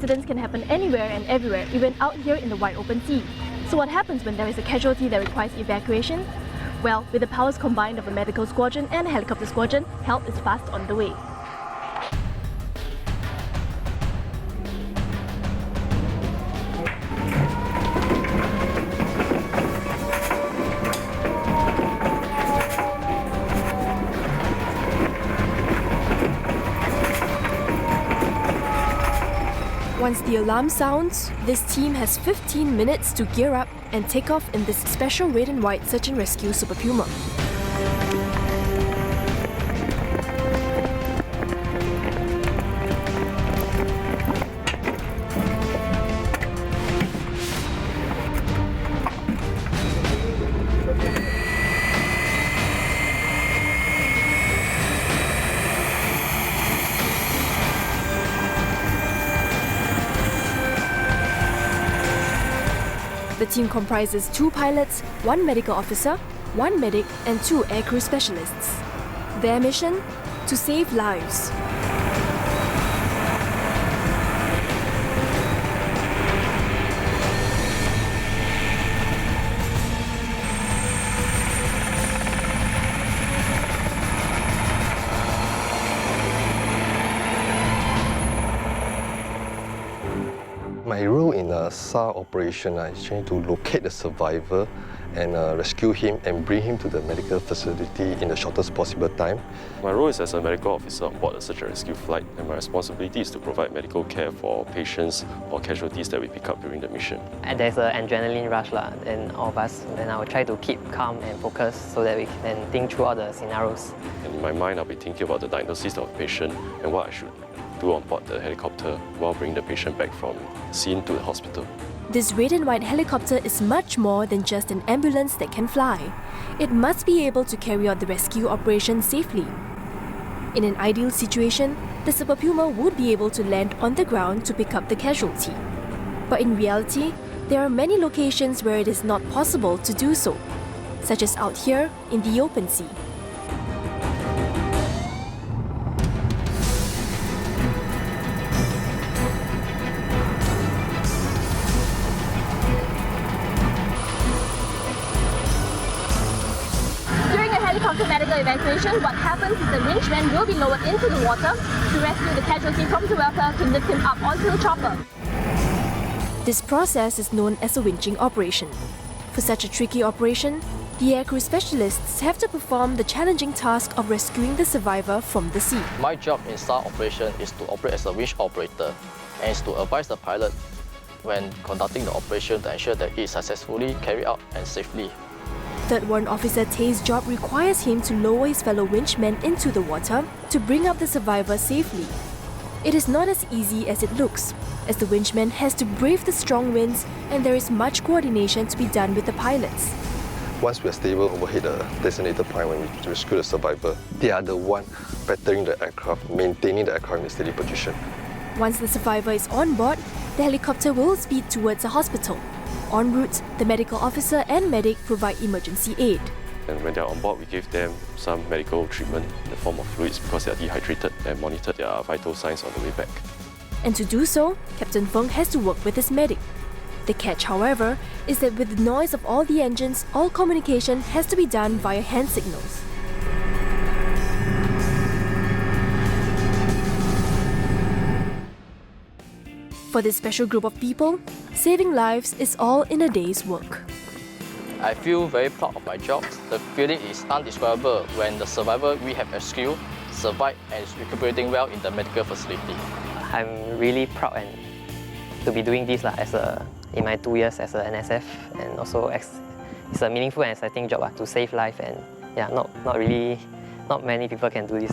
accidents can happen anywhere and everywhere, even out here in the wide open sea. So what happens when there is a casualty that requires evacuation? Well, with the powers combined of a medical squadron and a helicopter squadron, help is fast on the way. Once the alarm sounds, this team has 15 minutes to gear up and take off in this special red and white search and rescue Super Puma. The team comprises 2 pilots, 1 medical officer, 1 medic and 2 aircrew specialists. Their mission? To save lives. My role in a SAR operation is trying to locate the survivor and rescue him and bring him to the medical facility in the shortest possible time. My role is as a medical officer on board a search and rescue flight, and my responsibility is to provide medical care for patients or casualties that we pick up during the mission. And there's an adrenaline rush in all of us, and I will try to keep calm and focused so that we can think through all the scenarios. And in my mind, I'll be thinking about the diagnosis of the patient and what I should do on board the helicopter while bringing the patient back from scene to the hospital. This red and white helicopter is much more than just an ambulance that can fly. It must be able to carry out the rescue operation safely. In an ideal situation, the Super Puma would be able to land on the ground to pick up the casualty. But in reality, there are many locations where it is not possible to do so, such as out here in the open sea. Helicopter medical evacuation, what happens is the winchman will be lowered into the water to rescue the casualty from the water to lift him up onto the chopper. This process is known as a winching operation. For such a tricky operation, the aircrew specialists have to perform the challenging task of rescuing the survivor from the sea. My job in SAR operation is to operate as a winch operator and is to advise the pilot when conducting the operation to ensure that it is successfully carried out and safely. Third Warrant Officer Tay's job requires him to lower his fellow winchmen into the water to bring up the survivor safely. It is not as easy as it looks, as the winchman has to brave the strong winds and there is much coordination to be done with the pilots. Once we are stable overhead the designated point when we rescue the survivor, they are the one battering the aircraft, maintaining the aircraft in a steady position. Once the survivor is on board, the helicopter will speed towards a hospital. En route, the medical officer and medic provide emergency aid. And when they're on board, we give them some medical treatment in the form of fluids because they are dehydrated and monitor their vital signs on the way back. And to do so, Captain Feng has to work with his medic. The catch, however, is that with the noise of all the engines, all communication has to be done via hand signals. For this special group of people, saving lives is all in a day's work. I feel very proud of my job. The feeling is indescribable when the survivor we have rescued survived and is recuperating well in the medical facility. I'm really proud and to be doing this in my 2 years as an NSF, and also it's a meaningful and exciting job to save life, and not many people can do this.